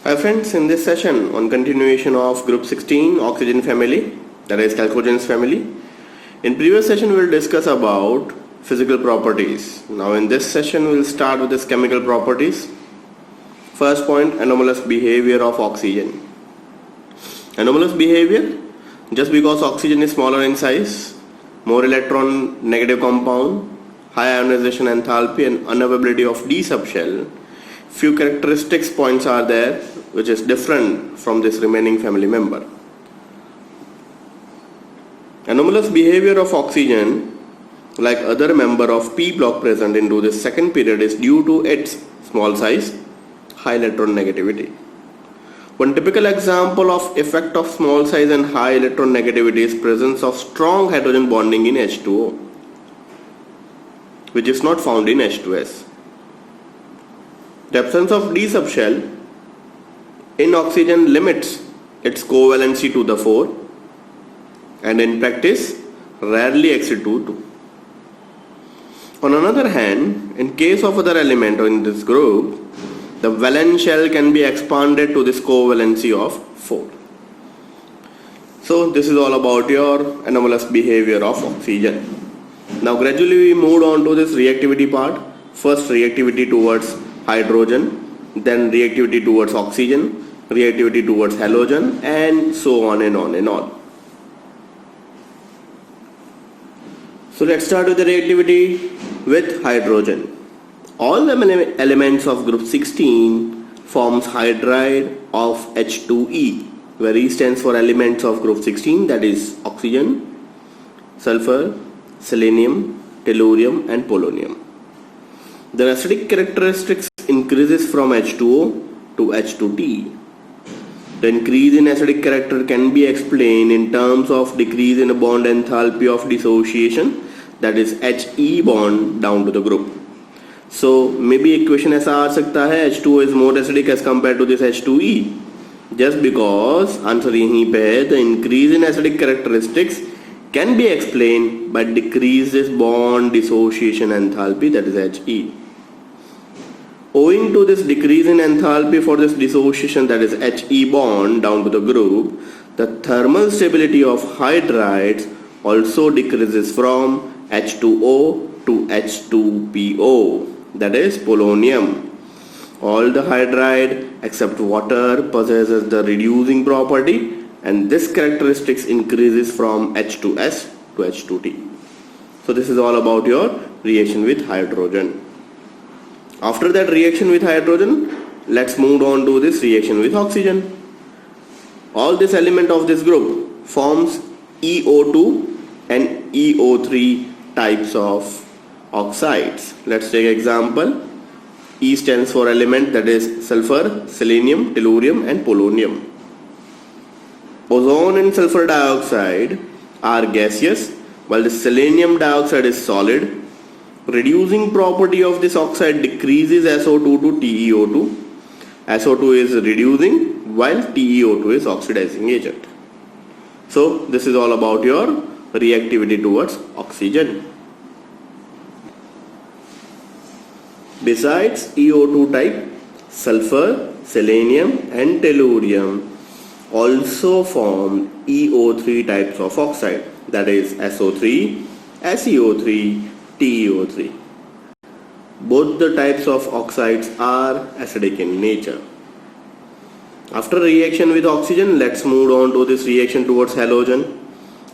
Hi friends, in this session on continuation of group 16 oxygen family, that is chalcogens family. In previous session we will discuss about physical properties. Now in this session we will start with this chemical properties. First point, anomalous behavior of oxygen. Anomalous behavior, just because oxygen is smaller in size, more electron negative compound, high ionization enthalpy and unavailability of D subshell, few characteristics points are there which is different from this remaining family member. Anomalous behavior of oxygen like other member of P block present into this second period is due to its small size, high electron negativity. One typical example of effect of small size and high electron negativity is presence of strong hydrogen bonding in H2O, which is not found in H2S. The absence of D subshell in oxygen limits its covalency to the 4 and in practice rarely exceed 2. On another hand, in case of other element in this group, the valence shell can be expanded to this covalency of 4. So this is all about your anomalous behavior of oxygen. Now gradually we moved on to this reactivity part. First reactivity towards hydrogen, then reactivity towards oxygen, reactivity towards halogen, and so on and on and on. So let's start with the reactivity with hydrogen. All the elements of group 16 forms hydride of H2E, where E stands for elements of group 16, that is oxygen, sulfur, selenium, tellurium and polonium. The acidic characteristics increases from H2O to H2T. The increase in acidic character can be explained in terms of decrease in bond enthalpy of dissociation, that is He bond down to the group. So maybe equation ऐसा आ सकता है H2O is more acidic as compared to this H2E, just because answer यहीं पे है, the increase in acidic characteristics can be explained by decreases bond dissociation enthalpy, that is He. Owing to this decrease in enthalpy for this dissociation, that is He bond down to the group, the thermal stability of hydrides also decreases from H2O to H2PO, that is polonium. All the hydride except water possesses the reducing property, and this characteristics increases from H2S to H2T. So this is all about your reaction with hydrogen. After that reaction with hydrogen, let's move on to this reaction with oxygen. All this element of this group forms EO2 and EO3 types of oxides. Let's take example. E stands for element, that is sulfur, selenium, tellurium and polonium. Ozone and sulfur dioxide are gaseous, while the selenium dioxide is solid. Reducing property of this oxide decreases SO2 to TeO2. SO2 is reducing while TeO2 is oxidizing agent. So this is all about your reactivity towards oxygen. Besides EO2 type, sulfur, selenium and tellurium also form EO3 types of oxide, that is SO3, SeO3, TeO3. Both the types of oxides are acidic in nature. After reaction with oxygen, let's move on to this reaction towards halogen.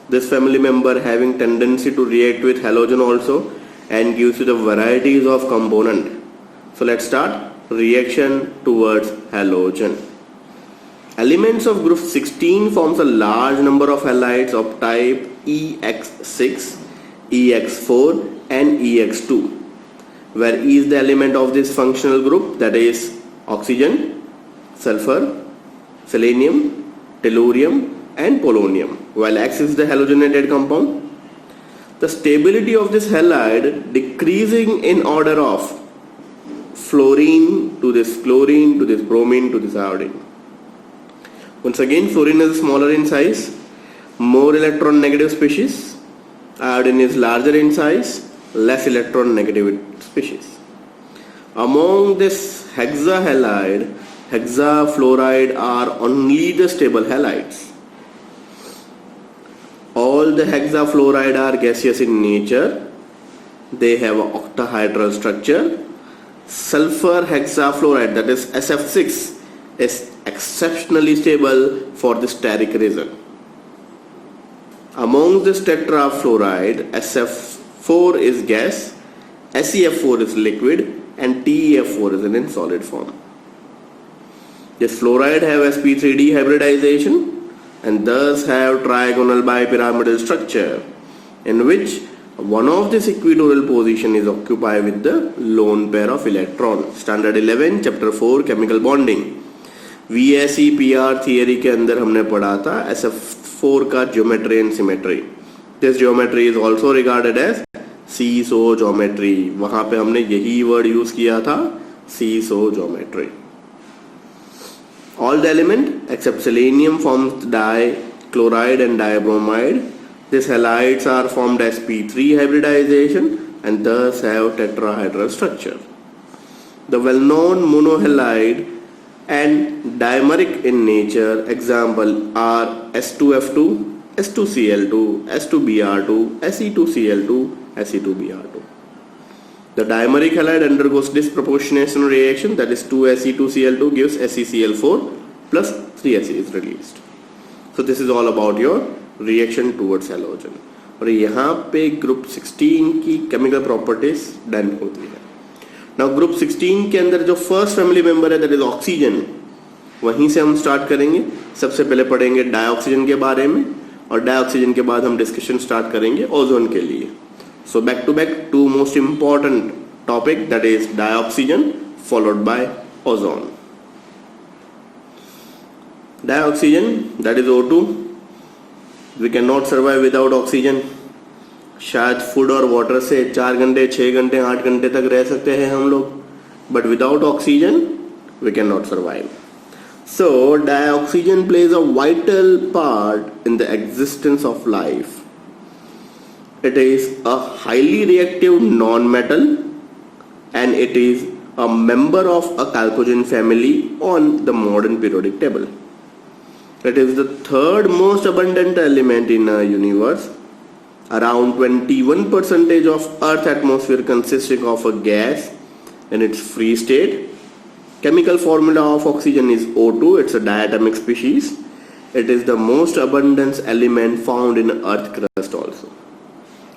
This family member having tendency to react with halogen also and gives you the varieties of component. So let's start reaction towards halogen. Elements of group 16 forms a large number of halides of type EX6, EX4 and EX2, where E is the element of this functional group, that is oxygen, sulfur, selenium, tellurium and polonium, while X is the halogenated compound. The stability of this halide decreasing in order of fluorine to this chlorine to this bromine to this iodine. Once again, fluorine is smaller in size, more electron negative species, iodine is larger in size, less electron negative species. Among this hexahalide, hexafluoride are only the stable halides. All the hexafluoride are gaseous in nature. They have an octahedral structure. Sulfur hexafluoride, that is SF6, is exceptionally stable for the steric reason. Among this tetrafluoride, SF4 is gas, SeF4 is liquid, and TeF4 is in solid form. This fluoride have sp3d hybridization and thus have trigonal bipyramidal structure, in which one of this equatorial position is occupied with the lone pair of electron. Standard 11 chapter 4 chemical bonding. VSE PR theory के अंदर हमने पढ़ा था SF4 का geometry and symmetry. This geometry is also regarded as seesaw geometry. वहाँ पे हमने यही word use किया था, seesaw geometry. All the element except selenium forms dichloride and dibromide. These halides are formed as sp3 hybridization and thus have tetrahedral structure. The well-known monohalide and dimeric in nature example are S2F2, S2Cl2, S2Br2, Se2Cl2, Se2Br2. The dimeric halide undergoes disproportionation reaction, that is 2Se2Cl2 gives SeCl4 plus 3Se is released. So this is all about your reaction towards halogen. और यहाँ पे group 16 की chemical properties done होती है. Now group 16 के अंदर जो first family member है दैट इज ऑक्सीजन, वहीं से हम स्टार्ट करेंगे. सबसे पहले पढ़ेंगे डाइऑक्सीजन के बारे में और डाइऑक्सीजन के बाद हम डिस्कशन स्टार्ट करेंगे ओजोन के लिए. So back to back to most important topic, that is dioxygen followed by ozone. Dioxygen, that is O2. We cannot survive without oxygen. शायद फूड और वाटर से 4 घंटे 6 घंटे 8 घंटे तक रह सकते हैं हम लोग, but without oxygen we can not survive. So dioxygen plays a vital part in the existence of life. It is a highly reactive non-metal and it is a member of a chalcogen family on the modern periodic table. It is the third most abundant element in our universe. Around 21% of Earth's atmosphere consisting of a gas in its free state. Chemical formula of oxygen is O2. It's a diatomic species. It is the most abundant element found in Earth crust also.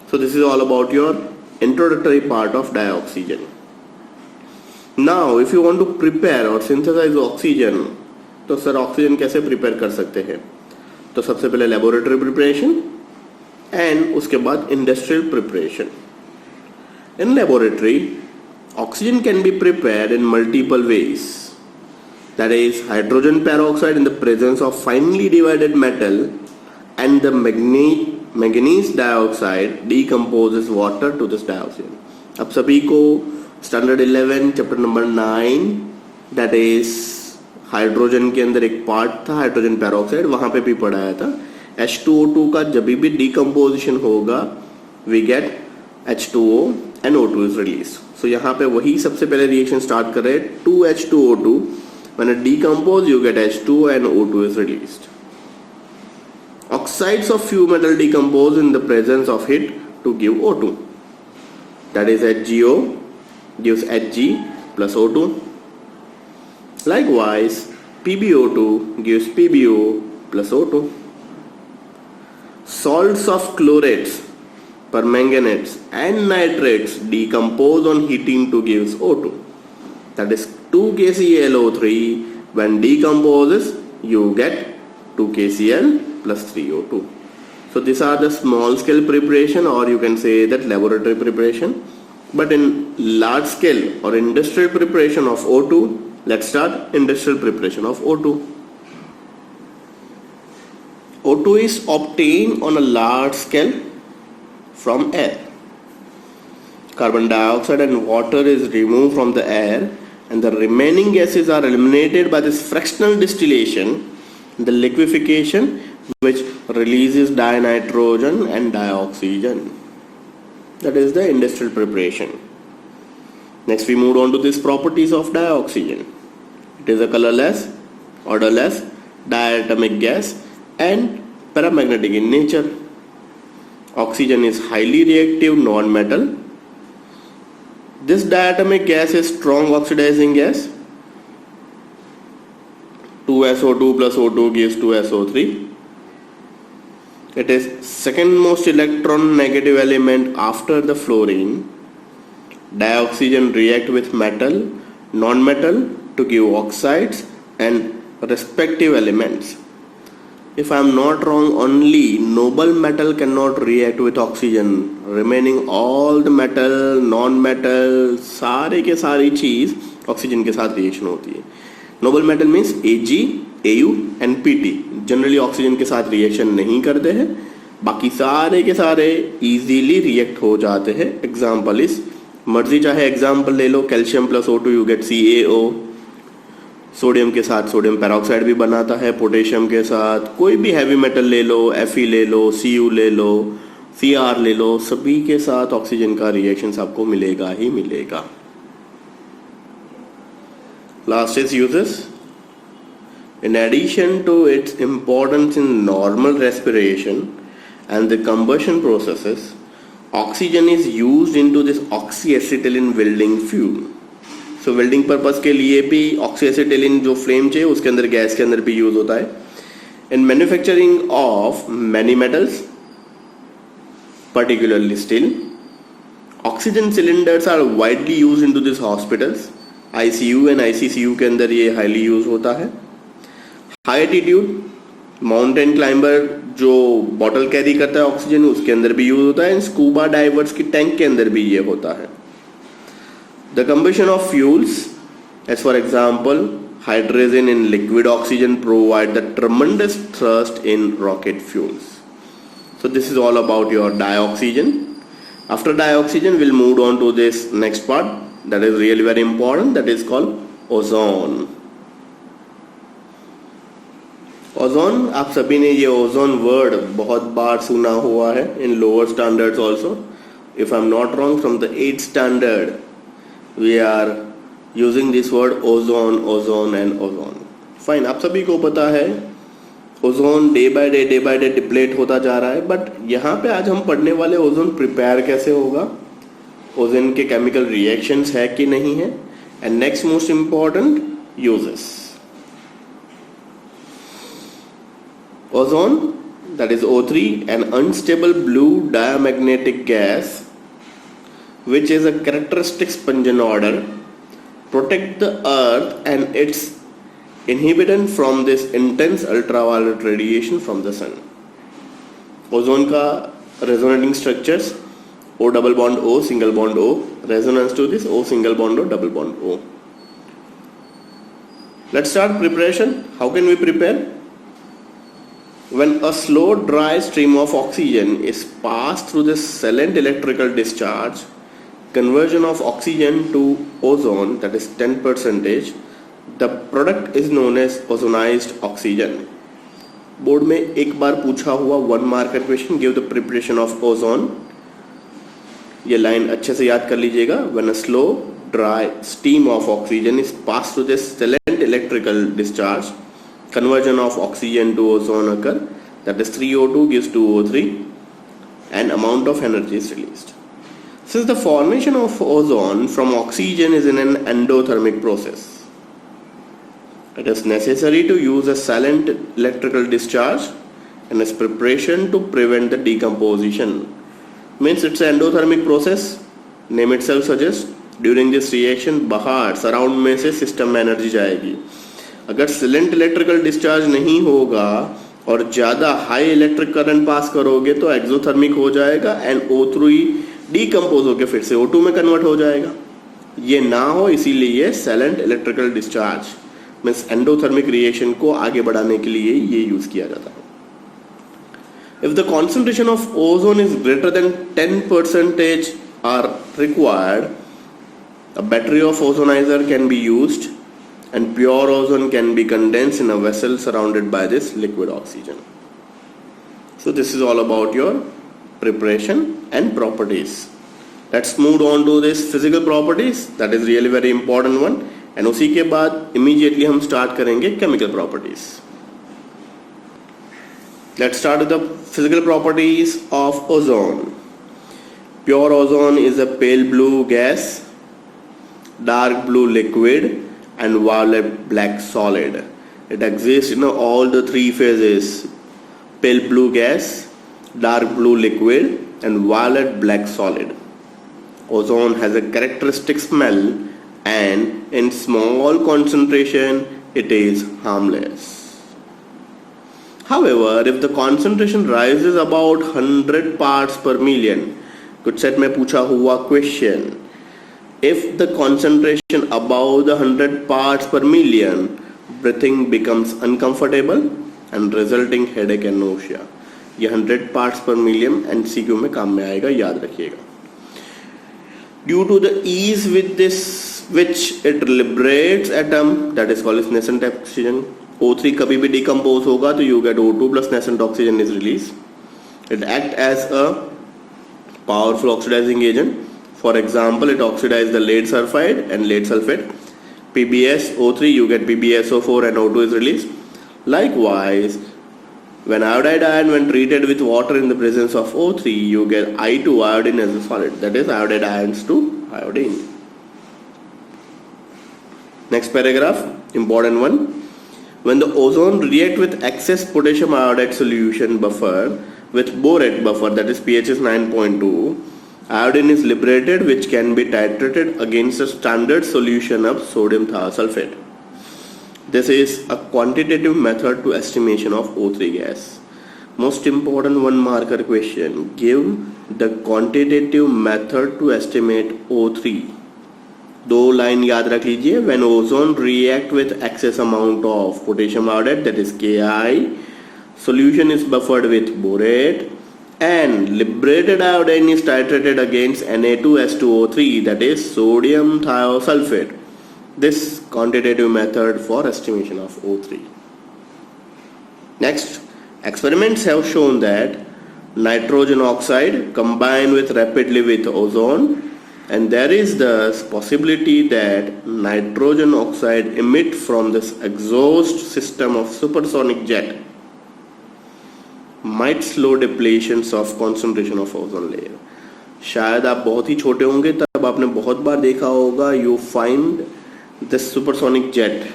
So this is all about your introductory part of dioxygen. Now if you want to prepare or synthesize oxygen, तो sir oxygen कैसे prepare कर सकते हैं? तो सबसे पहले laboratory preparation and उसके बाद industrial preparation. In laboratory oxygen can be prepared in multiple ways. That is hydrogen peroxide in the presence of finally divided metal and the manganese dioxide decomposes water to this dioxygen. अब सभी को standard 11 chapter number 9 that is hydrogen के अंदर एक part था hydrogen peroxide, वहां पे भी पढ़ाया था. H2O2 का जब भी डीकम्पोजिशन होगा we get H2O and O2 is released. So यहाँ पे वही सबसे पहले रिएक्शन स्टार्ट कर रहे हैं. 2H2O2 when it decompose you get H2 and O2 is released. Oxides of few metal decompose in the presence of heat to give O2. That is HgO gives Hg plus O2. Likewise, PbO2 gives PbO plus O2. Salts of chlorates, permanganates and nitrates decompose on heating to gives O2. That is 2KClO3. When decomposes, you get 2KCl plus 3O2. So these are the small scale preparation, or you can say that laboratory preparation. But in large scale or industrial preparation of O2, let's start industrial preparation of O2. O2 is obtained on a large scale from air. Carbon dioxide and water is removed from the air and the remaining gases are eliminated by this fractional distillation, the liquefaction, which releases dinitrogen and dioxygen. That is the industrial preparation. Next we moved on to these properties of dioxygen. It is a colorless, odorless, diatomic gas and paramagnetic in nature. Oxygen is highly reactive non-metal. This diatomic gas is strong oxidizing gas. 2SO2 plus O2 gives 2SO3. It is second most electron negative element after the fluorine. Dioxygen react with metal, non-metal to give oxides and respective elements. If I am not wrong, only noble metal cannot react with oxygen. Remaining all the metal, non-metal, सारे के सारी चीज oxygen के साथ reaction होती है. Nobel metal means Ag, Au and Pt. Generally oxygen के साथ रिएक्शन नहीं करते हैं, बाकी सारे के सारे इजीली रिएक्ट हो जाते हैं. एग्जाम्पल इस मर्जी चाहे एग्जाम्पल ले लो, calcium plus O2 you get CaO. Sodium के साथ सोडियम पेरोक्साइड भी बनाता है, पोटेशियम के साथ कोई भी हैवी मेटल ले लो, Fe ले लो, Cu ले लो, Cr ले लो, सभी के साथ ऑक्सीजन का रिएक्शन आपको मिलेगा ही मिलेगा. Last is uses. In addition to its importance in normal respiration and the combustion processes, oxygen is used into this oxyacetylene welding fuel. So welding purpose के लिए भी oxyacetylene जो flame चाहिए उसके अंदर गैस के अंदर भी यूज होता है. In manufacturing of many metals, particularly steel, oxygen cylinders are widely used into these hospitals. ICU and ICCU के अंदर ये हाईली यूज होता है. हाई एटीट्यूड माउंटेन क्लाइंबर जो बॉटल कैरी करता है ऑक्सीजन उसके अंदर भी यूज होता है. स्कूबा डाइवर्स की टैंक के अंदर भी ये होता है. The combustion of fuels, as for example hydrogen in liquid oxygen provide the tremendous thrust in rocket fuels. So this is all about your dioxygen. After dioxygen we'll move on to this next part that is really very important, that is called ozone. Ozone, आप सभी ने ये ozone word बहुत बार सुना हुआ है in lower standards also. If I am not wrong from the 8th standard we are using this word ozone, ozone and ozone. Fine, आप सभी को पता है ozone day by day deplete होता जा रहा है. बट यहाँ पे आज हम पढ़ने वाले ओजोन प्रिपेयर कैसे होगा, ओजोन के केमिकल रिएक्शंस है कि नहीं है, and next most important uses. Ozone, that is O3, an unstable blue diamagnetic gas which is a characteristic sponge order, protect the earth and its inhabitant from this intense ultraviolet radiation from the sun. Ozone का resonating structures O double bond O, single bond O, resonance to this O single bond O, double bond O. Let's start preparation. How can we prepare? When a slow dry stream of oxygen is passed through the silent electrical discharge, conversion of oxygen to ozone, that is 10%, the product is known as ozonized oxygen. Board में एक बार पूछा हुआ 1 mark का question, give the preparation of ozone. ये line अच्छे से याद कर लीजिएगा. When a slow dry stream of oxygen is passed through this silent electrical discharge, conversion of oxygen to ozone occur, that is 3O2 gives 2O3 and amount of energy is released. Since the formation of ozone from oxygen is in an endothermic process, it is necessary to use a silent electrical discharge and its preparation to prevent the decomposition. Means it's an endothermic process, name itself suggests. During this reaction बाहर surround में से system में energy जाएगी. अगर silent electrical discharge नहीं होगा और ज़्यादा हाई इलेक्ट्रिक करंट पास करोगे तो एक्सोथर्मिक हो जाएगा एंड O3 डीकम्पोज होकर फिर से O2 में कन्वर्ट हो जाएगा. ये ना हो इसीलिए silent electrical discharge means endothermic reaction को आगे बढ़ाने के लिए ये यूज किया जाता है. If the concentration of ozone is greater than 10% are required, a battery of ozonizer can be used and pure ozone can be condensed in a vessel surrounded by this liquid oxygen. So this is all about your preparation and properties. Let's move on to this physical properties. That is really very important one. And उसी के बाद immediately हम start करेंगे chemical properties. Let's start with the physical properties of ozone. Pure ozone is a pale blue gas, dark blue liquid and violet black solid. It exists in all the three phases: pale blue gas, dark blue liquid and violet black solid. Ozone has a characteristic smell and in small concentration it is harmless. However, if the concentration rises about 100 parts per million, कुछ set में पूछा हुआ question, if the concentration above the 100 parts per million, breathing becomes uncomfortable and resulting headache and nausea. ये 100 parts per million MCQ में काम में आएगा, याद रखिएगा. Due to the ease with this which it liberates atom, that is called as nascent oxygen. O3 कभी भी decompose होगा तो you get O2 plus nascent oxygen is released. It acts as a powerful oxidizing agent. For example, it oxidizes the lead sulfide and lead sulfate. PbSO3, you get PbSO4 and O2 is released. Likewise, when iodide ion when treated with water in the presence of O3, you get I2 iodine as a solid. That is iodide ions to iodine. Next paragraph, important one. When the ozone react with excess potassium iodide solution buffer with borate buffer, that is pH is 9.2, iodine is liberated, which can be titrated against a standard solution of sodium thiosulfate. This is a quantitative method to estimation of O3 gas. Most important one marker question. Give the quantitative method to estimate O3. दो line याद रख लीजिए. When ozone react with excess amount of potassium iodide, that is Ki, solution is buffered with borate, and liberated iodine is titrated against Na2S2O3, that is sodium thiosulfate. This quantitative method for estimation of O3. Next, experiments have shown that nitrogen oxide combine with rapidly with ozone, and there is thus possibility that nitrogen oxide emit from this exhaust system of supersonic jet might slow depletions of concentration of ozone layer. शायद आप बहुत ही छोटे होंगे तब आपने बहुत बार देखा होगा you find this supersonic jet,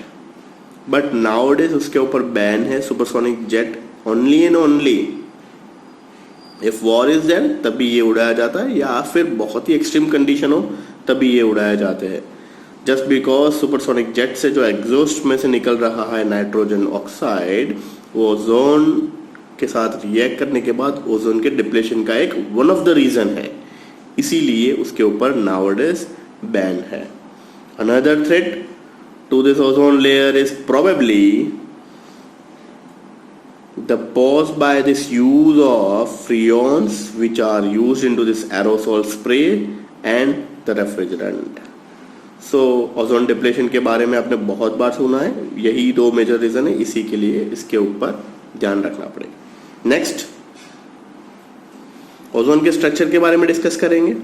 but nowadays उसके ऊपर बैन है supersonic jet only and only if war is there तभी ये उड़ाया जाता है, या फिर बहुत ही एक्सट्रीम कंडीशन हो तभी ये उड़ाए जाते हैं. जस्ट बिकॉज सुपरसोनिक जेट से जो एग्जॉस्ट में से निकल रहा है नाइट्रोजन ऑक्साइड, वो ओजोन के साथ रिएक्ट करने के बाद ओजोन के डिप्लेशन का एक वन ऑफ द रीजन है, इसीलिए उसके ऊपर नाउअडेज बैन है. Another threat to this ozone layer is probably the pause by this use of freons which are used into this aerosol spray and the refrigerant. So ozone depletion के बारे में आपने बहुत बार सुना है, यही दो मेजर रीजन है, इसी के लिए इसके ऊपर ध्यान रखना पड़ेगा. नेक्स्ट, ओजोन के स्ट्रक्चर के बारे में डिस्कस करेंगे.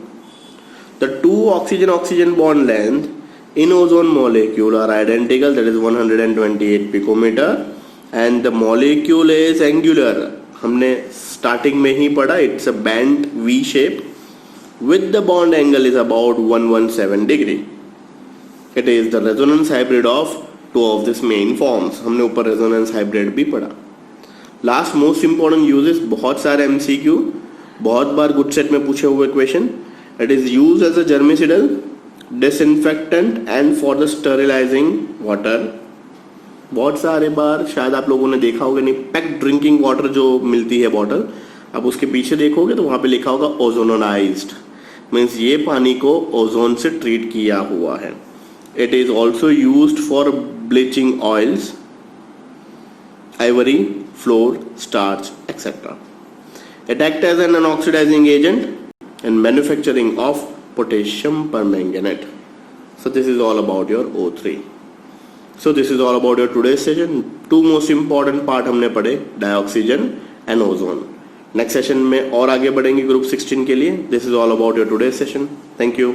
The two oxygen bond length in ozone molecule are identical, that is 128 picometer. And the molecule is angular. हमने स्टार्टिंग में ही पढ़ा, it's a bent V shape with the bond angle is about 117 degree. It is the resonance hybrid of two of this main forms. हमने ऊपर resonance hybrid भी पढ़ा. Last most important uses, बहुत सारे MCQ, बहुत बार good set में पूछे हुए question. It is use as a germicidal, disinfectant and for the sterilising water. बहुत सारे बार शायद आप लोगों ने देखा होगा, नहीं, पैक्ड ड्रिंकिंग वाटर जो मिलती है बॉटल, अब उसके पीछे देखोगे तो वहां पे लिखा होगा ओजोनाइज्ड, मीन्स ये पानी को ओजोन से ट्रीट किया हुआ है. It is also used for bleaching oils, ivory, flour, starch, etcetera. It act as an unoxidising agent in manufacturing of potassium permanganate. So this is all about your O3. So this is all about your today's session. Two most important part हमने पढ़े, dioxygen and ozone. Next session में और आगे बढ़ेंगे group 16 के लिए. This is all about your today's session. Thank you.